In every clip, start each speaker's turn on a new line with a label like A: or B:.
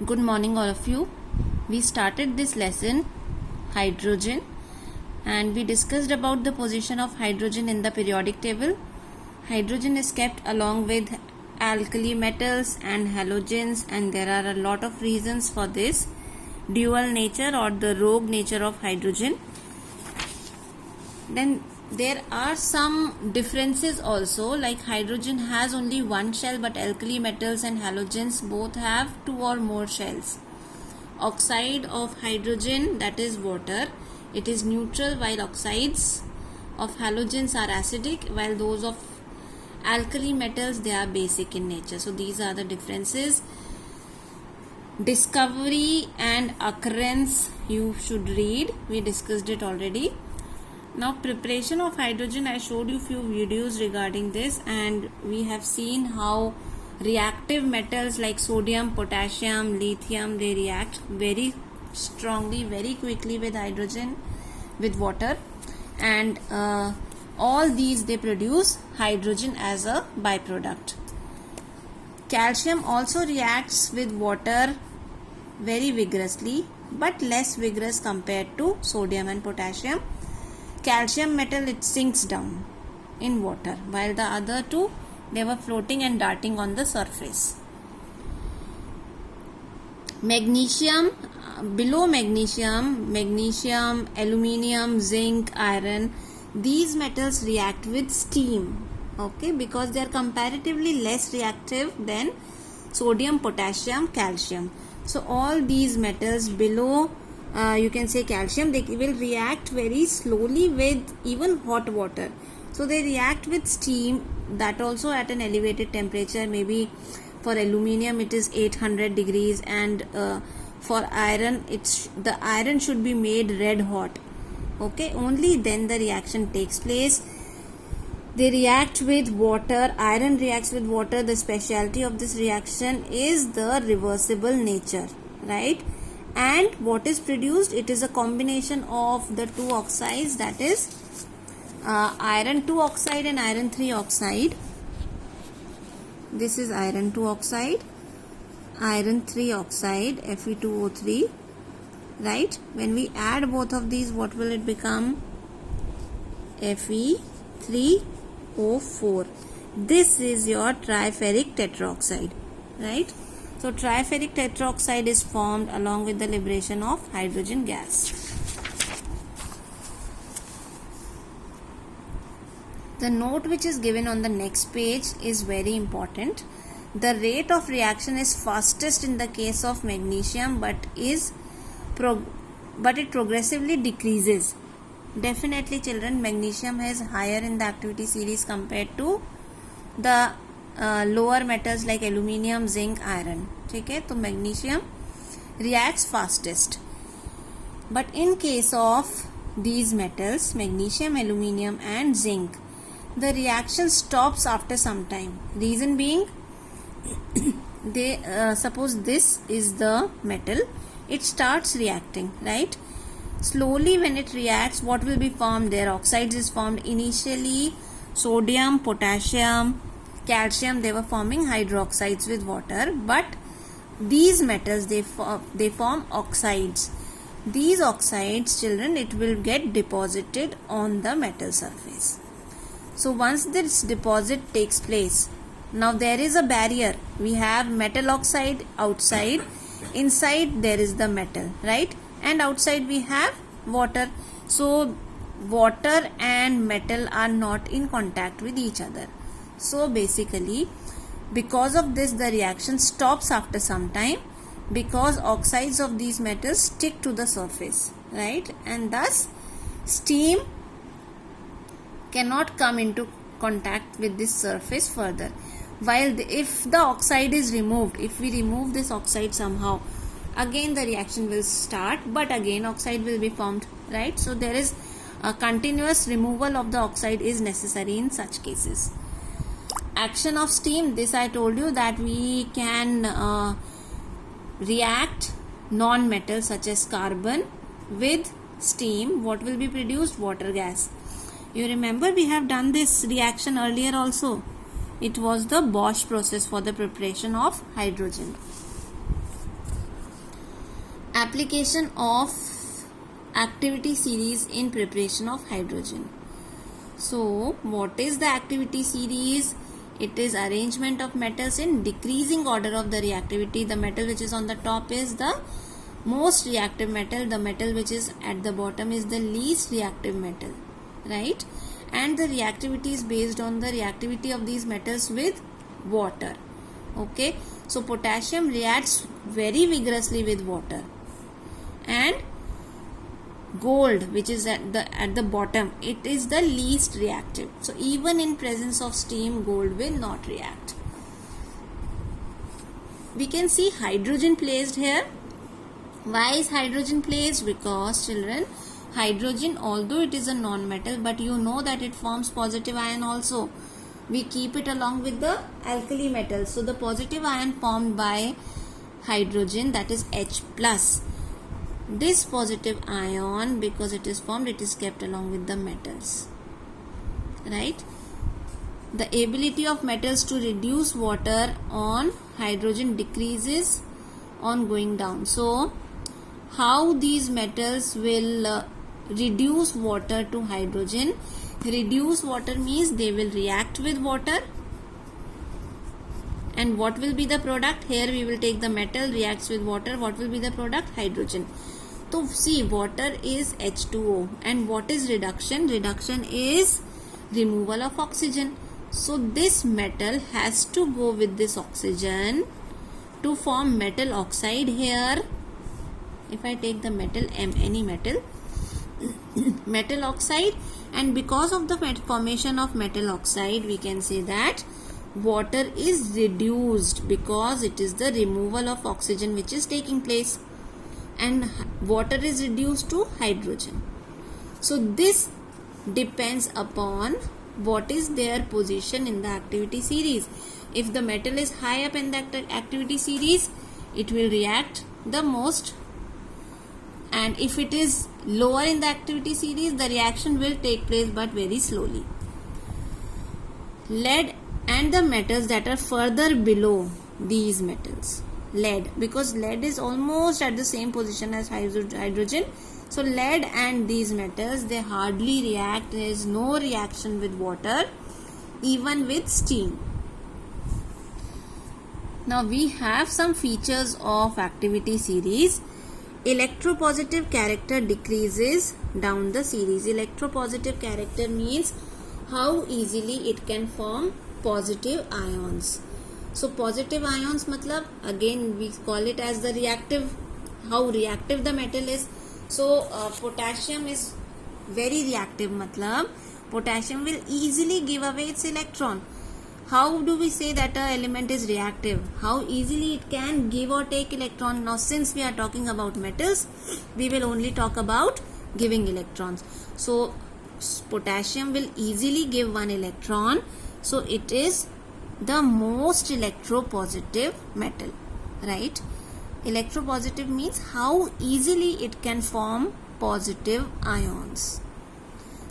A: Good morning, all of you. We started this lesson, hydrogen, and we discussed about the position of hydrogen in the periodic table. Hydrogen is kept along with alkali metals and halogens, and there are a lot of reasons for this dual nature or the rogue nature of hydrogen. Then there are some differences also, like hydrogen has only one shell, but alkali metals and halogens both have two or more shells. Oxide of hydrogen, that is water, it is neutral, while oxides of halogens are acidic, while those of alkali metals, they are basic in nature. So these are the differences. Discovery and occurrence you should read, we discussed it already. Now preparation of hydrogen, I showed you few videos regarding this, and we have seen how reactive metals like sodium, potassium, lithium, they react very strongly, very quickly with hydrogen, with water, and all these they produce hydrogen as a byproduct. Calcium also reacts with water very vigorously, but less vigorous compared to sodium and potassium. Calcium metal, it sinks down in water, while the other two, they were floating and darting on the surface. Magnesium, below magnesium, aluminium, zinc, iron, these metals react with steam, okay, because they are comparatively less reactive than sodium, potassium, calcium. So all these metals below, you can say calcium, they will react very slowly with even hot water. So they react with steam, that also at an elevated temperature. Maybe for aluminium it is 800 degrees, and for iron, the iron should be made red hot, okay, only then the reaction takes place. They react with water, iron reacts with water. The specialty of this reaction is the reversible nature, right? And what is produced, it is a combination of the two oxides, that is iron 2 oxide and iron 3 oxide. This is iron 2 oxide, iron 3 oxide, Fe2O3, right? When we add both of these, what will it become? Fe3O4. This is your triferric tetroxide, right? So triferric tetroxide is formed along with the liberation of hydrogen gas. The note which is given on the next page is very important. The rate of reaction is fastest in the case of magnesium, but it progressively decreases. Definitely children, magnesium is higher in the activity series compared to the lower metals like aluminium, zinc, iron. Okay, so magnesium reacts fastest. But in case of these metals, magnesium, aluminium and zinc, the reaction stops after some time. Reason being, they suppose this is the metal, it starts reacting, right? Slowly when it reacts, what will be formed? Their oxides is formed. Initially sodium, potassium, calcium, they were forming hydroxides with water, but these metals, they form oxides. These oxides, children, it will get deposited on the metal surface. So once this deposit takes place, now there is a barrier. We have metal oxide outside, inside there is the metal, right? And outside we have water. So water and metal are not in contact with each other. So basically, because of this, the reaction stops after some time, because oxides of these metals stick to the surface, right? And thus steam cannot come into contact with this surface further. While if the oxide is removed, if we remove this oxide somehow, again the reaction will start, but again oxide will be formed, right? So there is a continuous removal of the oxide is necessary in such cases. Action of steam, this I told you that we can react non-metals such as carbon with steam. What will be produced? Water gas. You remember we have done this reaction earlier also. It was the Bosch process for the preparation of hydrogen. Application of activity series in preparation of hydrogen. So what is the activity series? It is arrangement of metals in decreasing order of the reactivity. The metal which is on the top is the most reactive metal. The metal which is at the bottom is the least reactive metal, right? And the reactivity is based on the reactivity of these metals with water. Okay, so potassium reacts very vigorously with water, and gold, which is at the bottom, it is the least reactive. So even in presence of steam, gold will not react. We can see hydrogen placed here. Why is hydrogen placed? Because children, hydrogen, although it is a non-metal, but you know that it forms positive ion also. We keep it along with the alkali metals. So the positive ion formed by hydrogen, that is H plus. This positive ion, because it is formed, it is kept along with the metals, right? The ability of metals to reduce water on hydrogen decreases on going down. So how these metals will reduce water to hydrogen? Reduce water means they will react with water, and what will be the product? Here we will take the metal, reacts with water. What will be the product? Hydrogen. So see, water is H2O, and what is reduction? Reduction is removal of oxygen. So this metal has to go with this oxygen to form metal oxide here. If I take the metal M, any metal, metal oxide, and because of the formation of metal oxide, we can say that water is reduced because it is the removal of oxygen which is taking place, and water is reduced to hydrogen. So this depends upon what is their position in the activity series. If the metal is high up in the activity series, it will react the most, and if it is lower in the activity series, the reaction will take place but very slowly. Lead and the metals that are further below these metals. Lead, because lead is almost at the same position as hydrogen. So lead and these metals, they hardly react. There is no reaction with water, even with steam. Now we have some features of activity series. Electropositive character decreases down the series. Electropositive character means how easily it can form positive ions. So positive ions matlab, again we call it as the reactive, how reactive the metal is. So potassium is very reactive, matlab potassium will easily give away its electron. How do we say that an element is reactive? How easily it can give or take electron. Now since we are talking about metals, we will only talk about giving electrons. So potassium will easily give one electron. So it is the most electropositive metal, right? Electropositive means how easily it can form positive ions.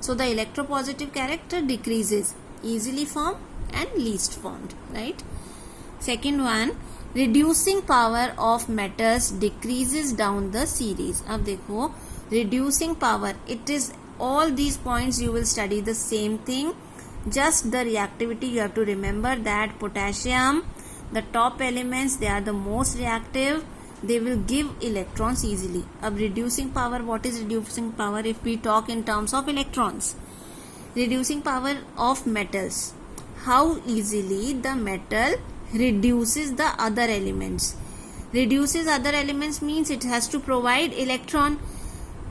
A: So the electropositive character decreases, easily formed and least formed, right? Second one, reducing power of metals decreases down the series. Ab dekho, reducing power, it is all these points you will study the same thing. Just the reactivity you have to remember that potassium, the top elements, they are the most reactive. They will give electrons easily. Ab reducing power, what is reducing power if we talk in terms of electrons? Reducing power of metals. How easily the metal reduces the other elements. Reduces other elements means it has to provide electron.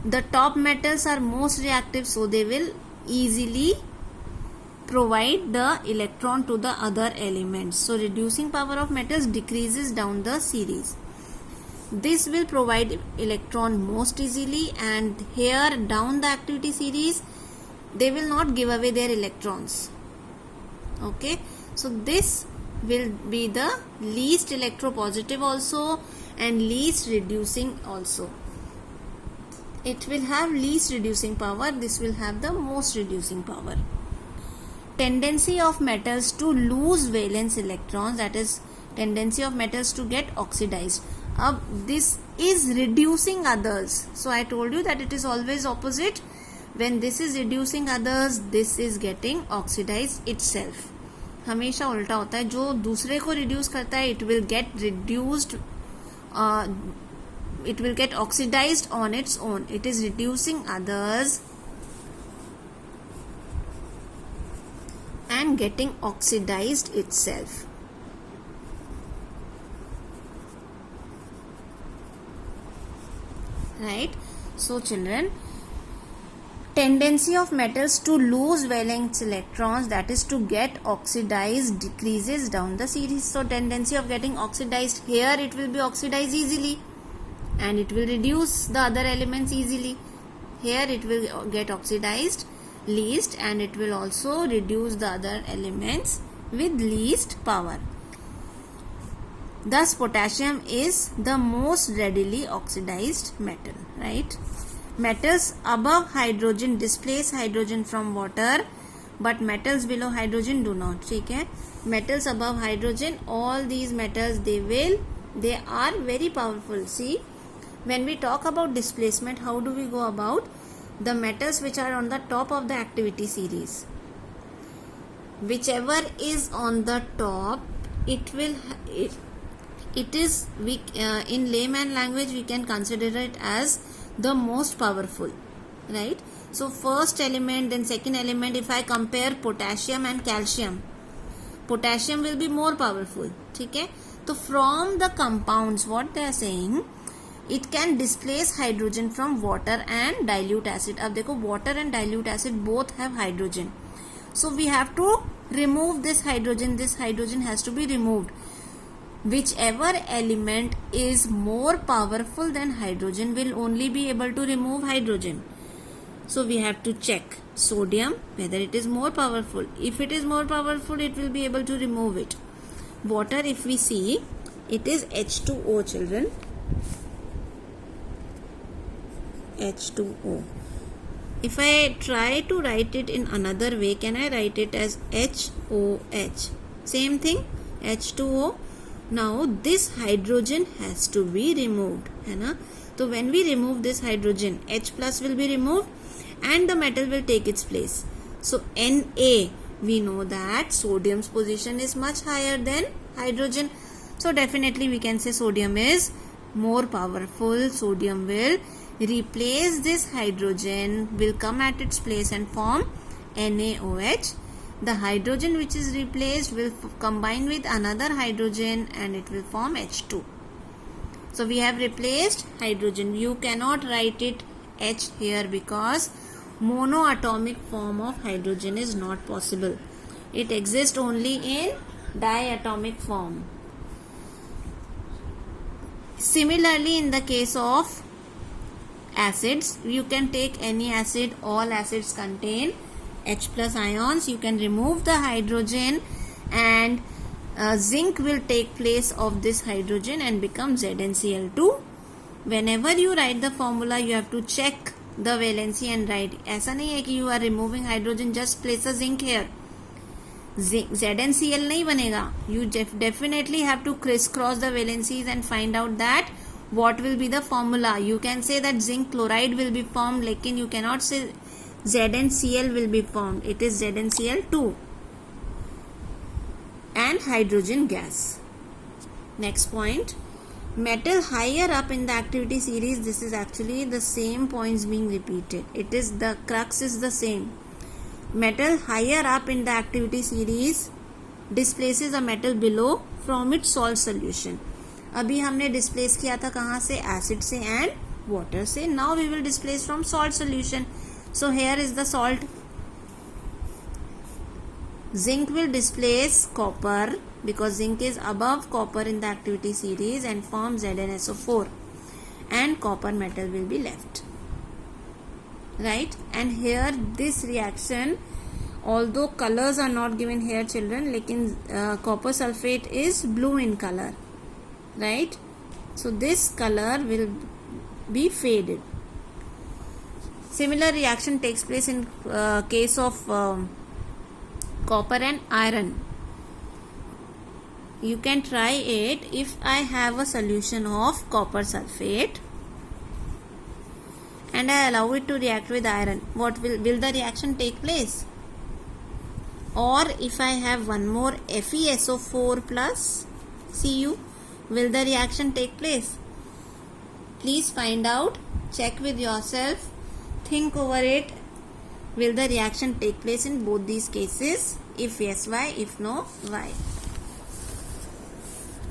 A: The top metals are most reactive, so they will easily provide the electron to the other elements. So reducing power of metals decreases down the series. This will provide electron most easily, and here down the activity series, they will not give away their electrons. Okay, so this will be the least electropositive also and least reducing also. It will have least reducing power, this will have the most reducing power. Tendency of metals to lose valence electrons, that is tendency of metals to get oxidized. अब this is reducing others, so I told you that it is always opposite. When this is reducing others, this is getting oxidized itself. हमेशा उल्टा होता है, जो दूसरे को reduce करता है it will get reduced, it will get oxidized on its own. It is reducing others and getting oxidized itself. Right? So children, tendency of metals to lose valence electrons, that is to get oxidized, decreases down the series. So tendency of getting oxidized, here it will be oxidized easily and it will reduce the other elements easily. Here it will get oxidized least and it will also reduce the other elements with least power. Thus potassium is the most readily oxidized metal, right? Metals above hydrogen displace hydrogen from water, but metals below hydrogen do not. ठीक है? Metals above hydrogen, all these metals they are very powerful. See, when we talk about displacement, how do we go about? The metals which are on the top of the activity series, whichever is on the top, it is in layman language we can consider it as the most powerful, right? So first element, then second element, if I compare potassium and calcium, potassium will be more powerful. ठीक है? तो from the compounds, what they are saying, it can displace hydrogen from water and dilute acid. अब देखो, water and dilute acid both have hydrogen, so we have to remove this hydrogen. This hydrogen has to be removed. Whichever element is more powerful than hydrogen will only be able to remove hydrogen. So we have to check sodium whether it is more powerful. If it is more powerful, it will be able to remove it. Water, if we see, it is H2O, children. H2O. If I try to write it in another way, can I write it as HOH? Same thing, H2O. Now this hydrogen has to be removed, है ना? So when we remove this hydrogen, H plus will be removed and the metal will take its place. So Na, we know that sodium's position is much higher than hydrogen. So definitely we can say sodium is more powerful. Sodium will replace this hydrogen, will come at its place and form NaOH. The hydrogen which is replaced will combine with another hydrogen and it will form H2. So we have replaced hydrogen. You cannot write it H here because monoatomic form of hydrogen is not possible. It exists only in diatomic form. Similarly, in the case of acids, you can take any acid. All acids contain H plus ions. You can remove the hydrogen and zinc will take place of this hydrogen and become ZnCl2. Whenever you write the formula, you have to check the valency and write. ऐसा नहीं है कि you are removing hydrogen, just place a zinc here. ZnCl नहीं बनेगा. You definitely have to crisscross the valencies and find out that what will be the formula. You can say that zinc chloride will be formed, लेकिन you cannot say ZnCl will be formed. It is ZnCl2 and hydrogen gas. Next point, metal higher up in the activity series. This is actually the same points being repeated. It is the crux is the same. Metal higher up in the activity series displaces a metal below from its salt solution. अभी हमने displace किया था कहाँ से? Acid से and water से. Now we will displace from salt solution. So here is the salt. Zinc will displace copper because zinc is above copper in the activity series and form ZnSO4 and copper metal will be left, right? And here this reaction, although colors are not given here children, lekin copper sulfate is blue in color, right? So this color will be faded. Similar reaction takes place in case of copper and iron. you can try it. If I have a solution of copper sulfate and I allow it to react with iron, what will the reaction take place? Or if I have one more FeSO4 plus Cu, will the reaction take place? Please find out, check with yourself, think over it. Will the reaction take place in both these cases? If yes, why? If no, why?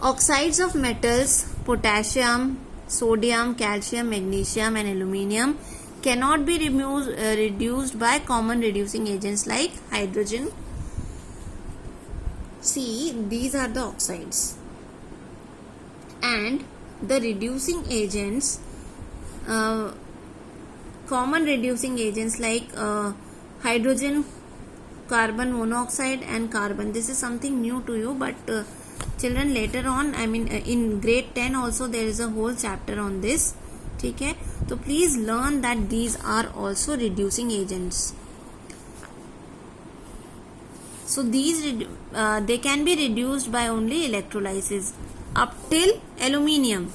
A: Oxides of metals, potassium, sodium, calcium, magnesium and aluminium cannot be reduced by common reducing agents like hydrogen. See, these are the oxides. And the reducing agents, common reducing agents like hydrogen, carbon monoxide and carbon. This is something new to you, but children, later on, I mean in grade 10 also there is a whole chapter on this. Okay? So please learn that these are also reducing agents. So these they can be reduced by only electrolysis up till aluminium.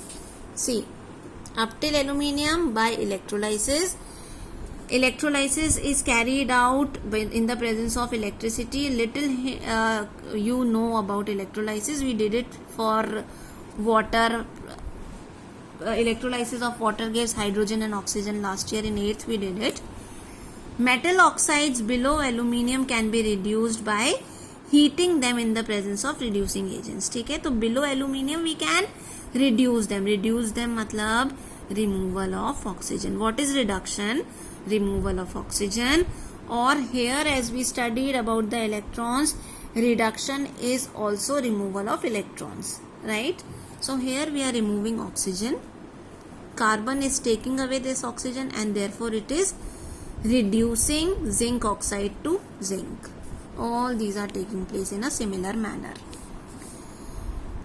A: See, up till aluminium by electrolysis. Electrolysis is carried out in the presence of electricity. Little you know about electrolysis. We did it for water. Electrolysis of water gives hydrogen and oxygen. Last year in 8th we did it. Metal oxides below aluminium can be reduced by heating them in the presence of reducing agents. ठीक है, तो below aluminium we can reduce them. Reduce them मतलब removal of oxygen. What is reduction? Removal of oxygen. Or here, as we studied about the electrons, reduction is also removal of electrons, right? So here we are removing oxygen. Carbon is taking away this oxygen and therefore it is reducing zinc oxide to zinc. All these are taking place in a similar manner.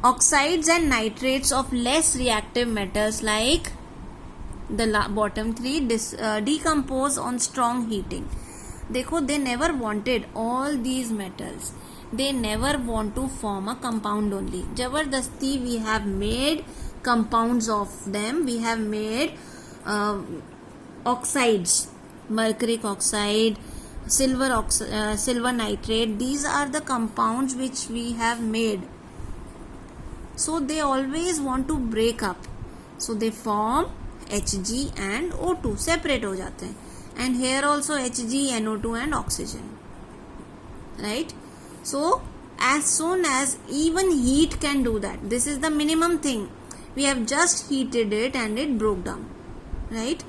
A: Oxides and nitrates of less reactive metals like the bottom three decompose on strong heating. देखो, they never wanted all these metals. They never want to form a compound only. Jabardasti we have made compounds of them. We have made oxides. Mercuric oxide, silver nitrate. These are the compounds which we have made. So they always want to break up. So they form Hg and O2. Separate हो जाते हैं. And here also Hg, NO2 and oxygen. Right? So as soon as even heat can do that. This is the minimum thing. We have just heated it and it broke down. Right?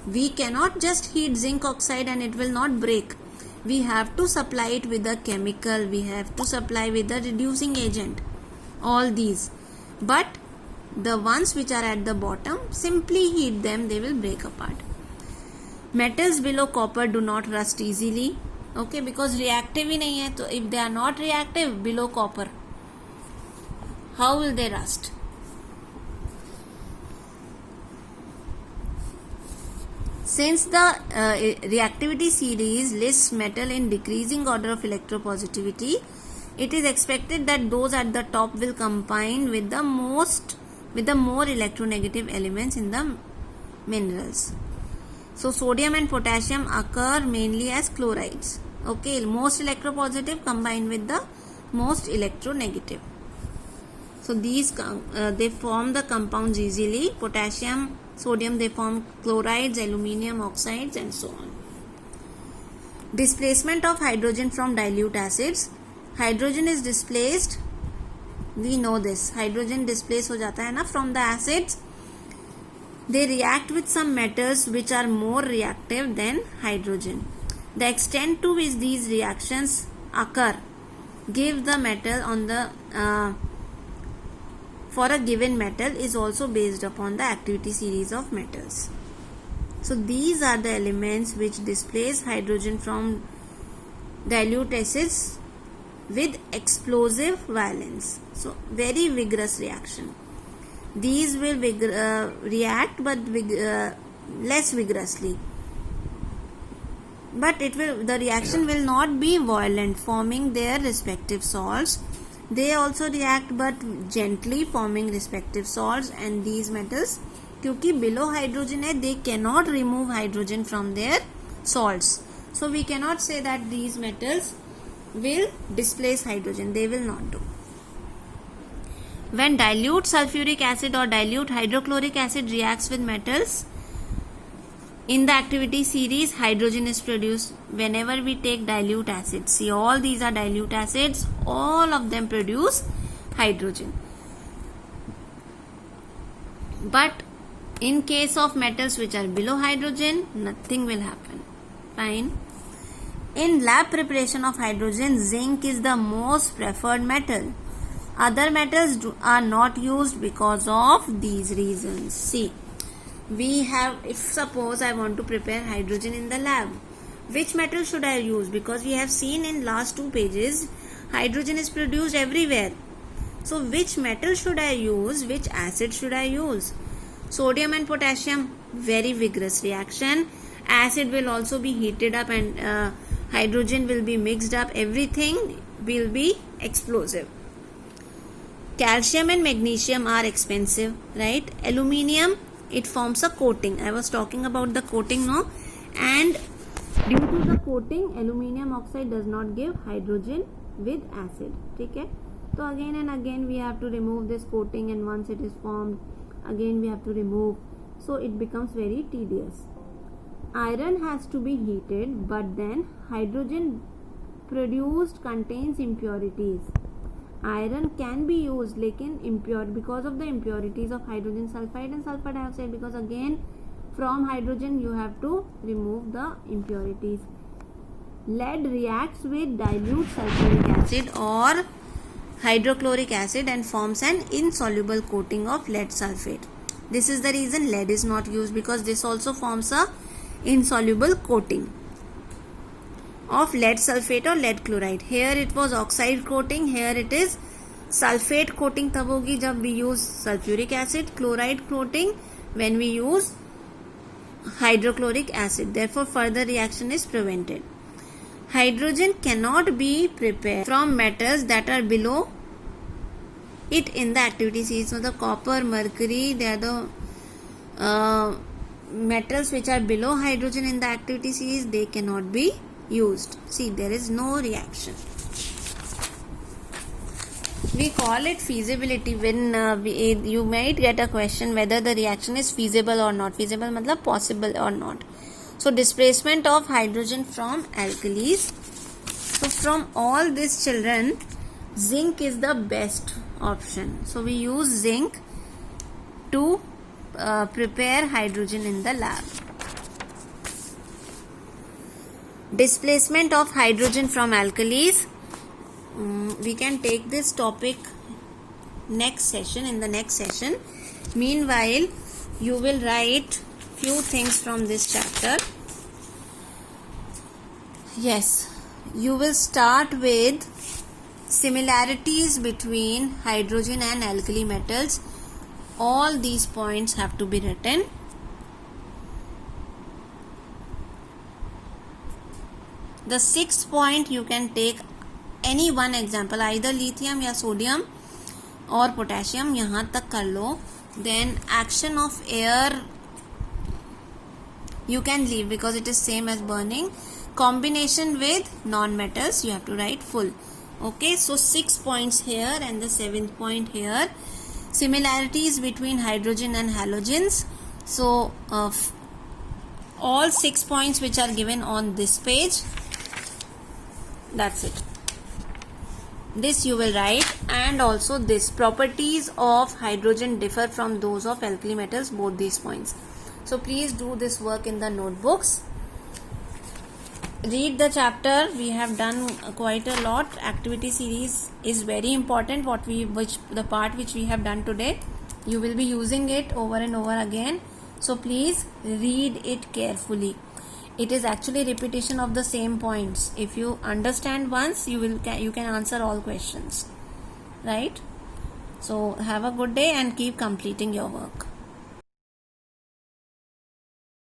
A: We cannot just heat zinc oxide and it will not break. We have to supply it with a chemical. We have to supply with a reducing agent. All these. But the ones which are at the bottom, simply heat them, they will break apart. Metals below copper do not rust easily. Okay, because reactive ही नहीं है. So if they are not reactive below copper, how will they rust? Since the reactivity series lists metal in decreasing order of electropositivity, it is expected that those at the top will combine with the more electronegative elements in the minerals. So sodium and potassium occur mainly as chlorides. Okay, most electropositive combined with the most electronegative. So these they form the compounds easily. Potassium, sodium, they form chlorides, aluminium oxides and so on. Displacement of hydrogen from dilute acids. Hydrogen is displaced. We know this. Hydrogen displaced हो जाता है ना from the acids. They react with some metals which are more reactive than hydrogen. The extent to which these reactions occur give the metal on the for a given metal is also based upon the activity series of metals. So these are the elements which displace hydrogen from dilute acids with explosive violence. So very vigorous reaction. These will react but less vigorously. But the reaction will not be violent, forming their respective salts. they also react but gently, forming respective salts. And these metals, क्योंकि below hydrogen है, they cannot remove hydrogen from their salts. So we cannot say that these metals will displace hydrogen. They will not do. When dilute sulfuric acid or dilute hydrochloric acid reacts with metals, in the activity series, hydrogen is produced. Whenever we take dilute acids, see, all these are dilute acids, all of them produce hydrogen. But in case of metals which are below hydrogen, nothing will happen. Fine. In lab preparation of hydrogen, zinc is the most preferred metal. Other metals are not used because of these reasons. See, we have, if suppose I want to prepare hydrogen in the lab, which metal should I use? Because we have seen in last 2 pages, hydrogen is produced everywhere. So which metal should I use? Which acid should I use? Sodium and potassium, very vigorous reaction. Acid will also be heated up and hydrogen will be mixed up. Everything will be explosive. Calcium and magnesium are expensive, right? Aluminium, it forms a coating. I was talking about the coating, no? And due to the coating, aluminium oxide does not give hydrogen with acid. Okay? So again and again we have to remove this coating, and once it is formed, again we have to remove. So it becomes very tedious. Iron has to be heated, but then hydrogen produced contains impurities. Iron can be used, lekin impure, because of the impurities of hydrogen sulfide and sulfur dioxide, because again from hydrogen you have to remove the impurities. Lead reacts with dilute sulfuric acid or hydrochloric acid and forms an insoluble coating of lead sulfate. This is the reason lead is not used, because this also forms a insoluble coating of lead sulfate or lead chloride. Here it was oxide coating, here it is sulfate coating तब होगी जब we use sulfuric acid, chloride coating when we use hydrochloric acid. Therefore further reaction is prevented. Hydrogen cannot be prepared from metals that are below it in the activity series. So the copper, mercury, they are the metals which are below hydrogen in the activity series, they cannot be used. See, there is no reaction. We call it feasibility when you might get a question whether the reaction is feasible or not. Feasible matlab possible or not. So displacement of hydrogen from alkalis. So from all these children, zinc is the best option. So we use zinc to prepare hydrogen in the lab. Displacement of hydrogen from alkalis. We can take this topic next session, in the next session. Meanwhile, you will write few things from this chapter. Yes, you will start with similarities between hydrogen and alkali metals. All these points have to be written. The 6th point, you can take any one example, either lithium या sodium और potassium, यहाँ तक कर लो. Then action of air you can leave because it is same as burning. Combination with non-metals, you have to write full. Okay, so 6 points here and the 7th point here. Similarities between hydrogen and halogens. So all 6 points which are given on this page. That's it. This you will write, and also this properties of hydrogen differ from those of alkali metals, both these points. So please do this work in the notebooks. Read the chapter. We have done quite a lot. Activity series is very important. The part which we have done today, you will be using it over and over again. So please read it carefully. It is actually repetition of the same points. If you understand once, you can answer all questions, right? So have a good day and keep completing your work.